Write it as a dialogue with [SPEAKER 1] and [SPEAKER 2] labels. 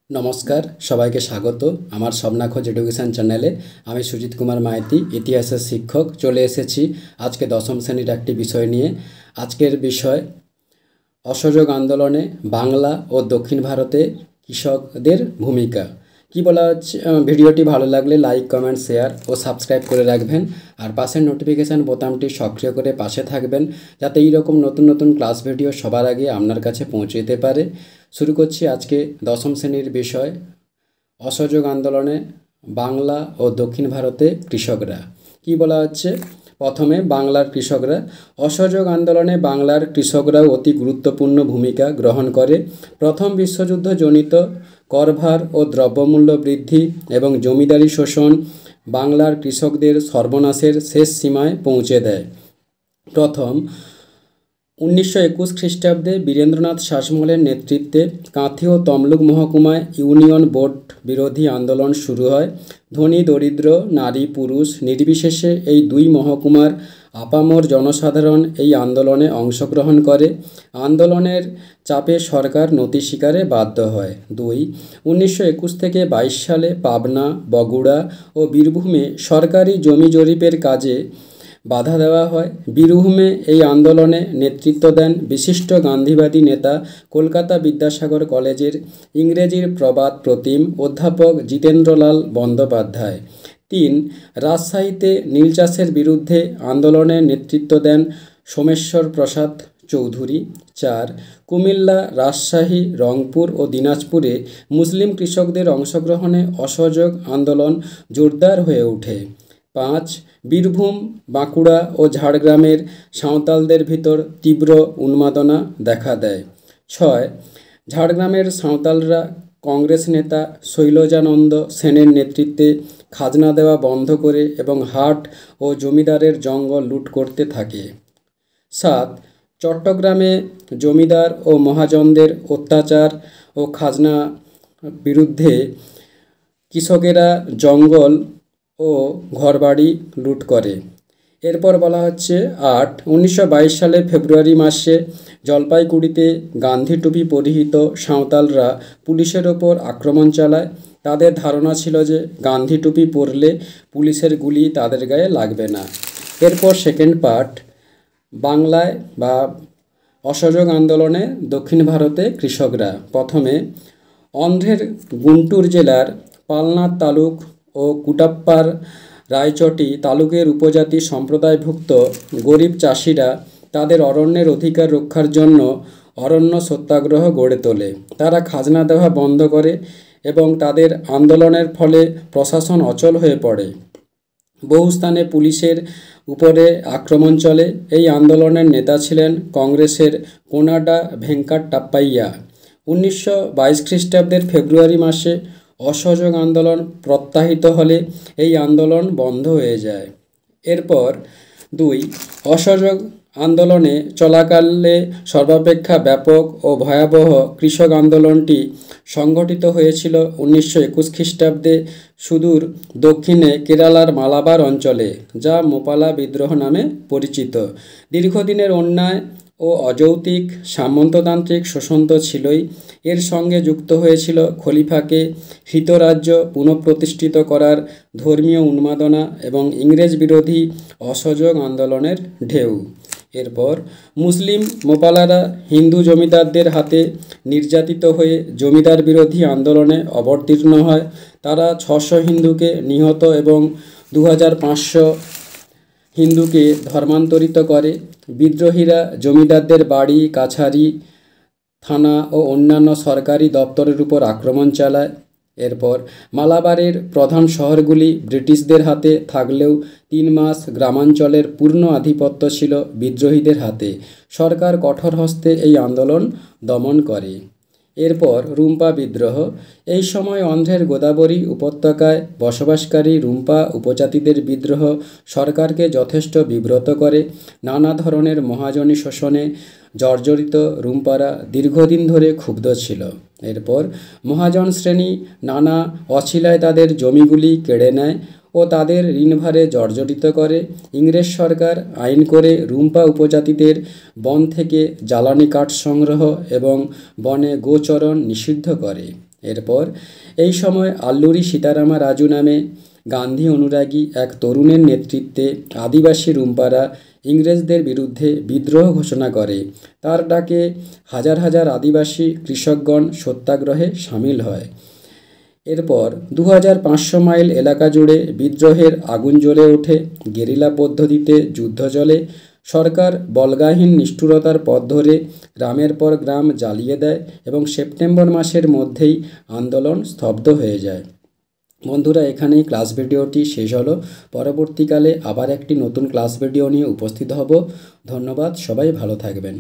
[SPEAKER 1] নমস্কার, সবাইকে স্বাগত আমার স্বপ্নাখোঁজ এডুকেশন চ্যানেলে। আমি সুজিত কুমার মাইতি, ইতিহাসের শিক্ষক। চলে এসেছি আজকে দশম শ্রেণীর একটি বিষয় নিয়ে। আজকের বিষয় অসহযোগ আন্দোলনে বাংলা ও দক্ষিণ ভারতে কৃষকদের ভূমিকা। কি বলা হচ্ছে, ভিডিওটি ভালো লাগলে লাইক, কমেন্ট, শেয়ার ও সাবস্ক্রাইব করে রাখবেন। আর পাশের নোটিফিকেশান বোতামটি সক্রিয় করে পাশে থাকবেন, যাতে এইরকম নতুন নতুন ক্লাস ভিডিও সবার আগে আপনার কাছে পৌঁছে যেতে পারে। শুরু করছি আজকে দশম শ্রেণীর বিষয় অসহযোগ আন্দোলনে বাংলা ও দক্ষিণ ভারতে কৃষকরা। কি বলা হচ্ছে, প্রথমে বাংলার কৃষকরা। অসহযোগ আন্দোলনে বাংলার কৃষকরাও অতি গুরুত্বপূর্ণ ভূমিকা গ্রহণ করে। প্রথম বিশ্বযুদ্ধ জনিত করভার ও দ্রব্যমূল্য বৃদ্ধি এবং জমিদারি শোষণ বাংলার কৃষকদের সর্বনাশের শেষ সীমায় পৌঁছে দেয়। প্রথম 1921 খ্রিস্টাব্দে বীরেন্দ্রনাথ শাসমলের নেতৃত্বে কাঁথি ও তমলুক মহকুমায় ইউনিয়ন বোর্ড বিরোধী আন্দোলন শুরু হয়। ধনী দরিদ্র, নারী পুরুষ নির্বিশেষে এই দুই মহকুমার আপামর জনসাধারণ এই আন্দোলনে অংশগ্রহণ করে। আন্দোলনের চাপে সরকার নতি স্বীকারে বাধ্য হয়। 1921 থেকে 22 সালে পাবনা, বগুড়া ও বীরভূমে সরকারি জমি জরিপের কাজে বাধা দেওয়া হয়। বীরভূমে এই আন্দোলনে নেতৃত্ব দেন বিশিষ্ট গান্ধীবাদী নেতা, কলকাতা বিদ্যাসাগর কলেজের ইংরেজির প্রবাদ প্রতিম অধ্যাপক জিতেন্দ্রলাল বন্দ্যোপাধ্যায়। 3. রাজশাহীতে নীল চাষের বিরুদ্ধে আন্দোলনে নেতৃত্ব দেন সোমেশ্বর প্রসাদ চৌধুরী। 4. কুমিল্লা, রাজশাহী, রংপুর ও দিনাজপুরে মুসলিম কৃষকদের অংশগ্রহণে অসহযোগ আন্দোলন জোরদার হয়ে ওঠে। 5. বীরভূম, বাঁকুড়া ও ঝাড়গ্রামের সাঁওতালদের ভিতর তীব্র উন্মাদনা দেখা দেয়। 6. ঝাড়গ্রামের সাঁওতালরা কংগ্রেস নেতা শৈলজানন্দ সেনের নেতৃত্বে খাজনা দেওয়া বন্ধ করে এবং হাট ও জমিদারের জঙ্গল লুট করতে থাকে। 7. চট্টগ্রামে জমিদার ও মহাজনদের অত্যাচার ও খাজনা বিরুদ্ধে কৃষকেরা জঙ্গল ও ঘরবাড়ি লুট করে। এরপর বলা হচ্ছে 8. 1922 সালে ফেব্রুয়ারি মাসে জলপাইগুড়িতে গান্ধী টুপি পরিহিত সাঁওতালরা পুলিশের ওপর আক্রমণ চালায়। তাদের ধারণা ছিল যে গান্ধী টুপি পরলে পুলিশের গুলি তাদের গায়ে লাগবে না। এরপর সেকেন্ড পার্ট, বাংলায় বা অসহযোগ আন্দোলনে দক্ষিণ ভারতে কৃষকরা। প্রথমে অন্ধ্রের গুন্টুর জেলার পালনাথ তালুক ও কুটাপ্পার রায়চটি তালুকের উপজাতি সম্প্রদায়ভুক্ত গরিব চাষিরা তাদের অরণ্যের অধিকার রক্ষার জন্য অরণ্য সত্যাগ্রহ গড়ে তোলে। তারা খাজনা দেওয়া বন্ধ করে এবং তাদের আন্দোলনের ফলে প্রশাসন অচল হয়ে পড়ে। বহু স্থানে পুলিশের উপরে আক্রমণ চলে। এই আন্দোলনের নেতা ছিলেন কংগ্রেসের কোনাডা ভেঙ্কাট্টাপ্পাইয়া। 1922 খ্রিস্টাব্দের ফেব্রুয়ারি মাসে অসহযোগ আন্দোলন প্রত্যাহিত হলে এই আন্দোলন বন্ধ হয়ে যায়। এরপর 2. অসহযোগ আন্দোলনে চলাকালে সর্বাপেক্ষা ব্যাপক ও ভয়াবহ কৃষক আন্দোলনটি সংগঠিত হয়েছিল 1921 খ্রিস্টাব্দে সুদূর দক্ষিণে কেরালার মালাবার অঞ্চলে, যা মোপালা বিদ্রোহ নামে পরিচিত। দীর্ঘদিনের অন্যায় ও অযৌক্তিক সামন্ততান্ত্রিক শোষণ তো ছিলই, এর সঙ্গে যুক্ত হয়েছিল খলিফাকে হৃতরাজ্য পুনঃপ্রতিষ্ঠিত করার ধর্মীয় উন্মাদনা এবং ইংরেজ বিরোধী অসহযোগ আন্দোলনের ঢেউ। এরপর মুসলিম মোপালারা হিন্দু জমিদারদের হাতে নির্যাতিত হয়ে জমিদার বিরোধী আন্দোলনে অবতীর্ণ হয়। তারা 600 হিন্দুকে নিহত এবং 2500 হিন্দুকে ধর্মান্তরিত করে। বিদ্রোহীরা জমিদারদের বাড়ি, কাছারি, থানা ও অন্যান্য সরকারি দপ্তরের উপর আক্রমণ চালায়। এরপর মালাবারের প্রধান শহরগুলি ব্রিটিশদের হাতে থাকলেও 3 মাস গ্রামাঞ্চলের পূর্ণ আধিপত্য ছিল বিদ্রোহীদের হাতে। সরকার কঠোর হস্তে এই আন্দোলন দমন করে। এরপর রুম্পা বিদ্রোহ। এই সময় অন্ধ্রের গোদাবরী উপত্যকায় বসবাসকারী রুম্পা উপজাতিদের বিদ্রোহ সরকারকে যথেষ্ট বিব্রত করে। নানা ধরনের মহাজনী শোষণে জর্জরিত রুম্পারা দীর্ঘদিন ধরে ক্ষুব্ধ ছিল। এরপর মহাজন শ্রেণী নানা অছিলায় তাদের জমিগুলি কেড়ে নেয় ও তাদের ঋণভারে জর্জরিত করে। ইংরেজ সরকার আইন করে রুম্পা উপজাতিদের বন থেকে জ্বালানি কাঠ সংগ্রহ এবং বনে গোচরণ নিষিদ্ধ করে। এরপর এই সময় আল্লুরি সীতারামা রাজু নামে গান্ধী অনুরাগী এক তরুণের নেতৃত্বে আদিবাসী রুম্পারা ইংরেজদের বিরুদ্ধে বিদ্রোহ ঘোষণা করে। তার ডাকে হাজার হাজার আদিবাসী কৃষকগণ সত্যাগ্রহে সামিল হয়। এরপর 2500 মাইল এলাকা জুড়ে বিদ্রোহের আগুন জ্বলে ওঠে। গেরিলা পদ্ধতিতে যুদ্ধ চলে। সরকার বলগাহীন নিষ্ঠুরতার পথ ধরে গ্রামের পর গ্রাম জ্বালিয়ে দেয় এবং সেপ্টেম্বর মাসের মধ্যেই আন্দোলন স্তব্ধ হয়ে যায়। বন্ধুরা, এখানেই ক্লাস ভিডিওটি শেষ হলো। পরবর্তীকালে আবার একটি নতুন ক্লাস ভিডিও নিয়ে উপস্থিত হব। ধন্যবাদ, সবাই ভালো থাকবেন।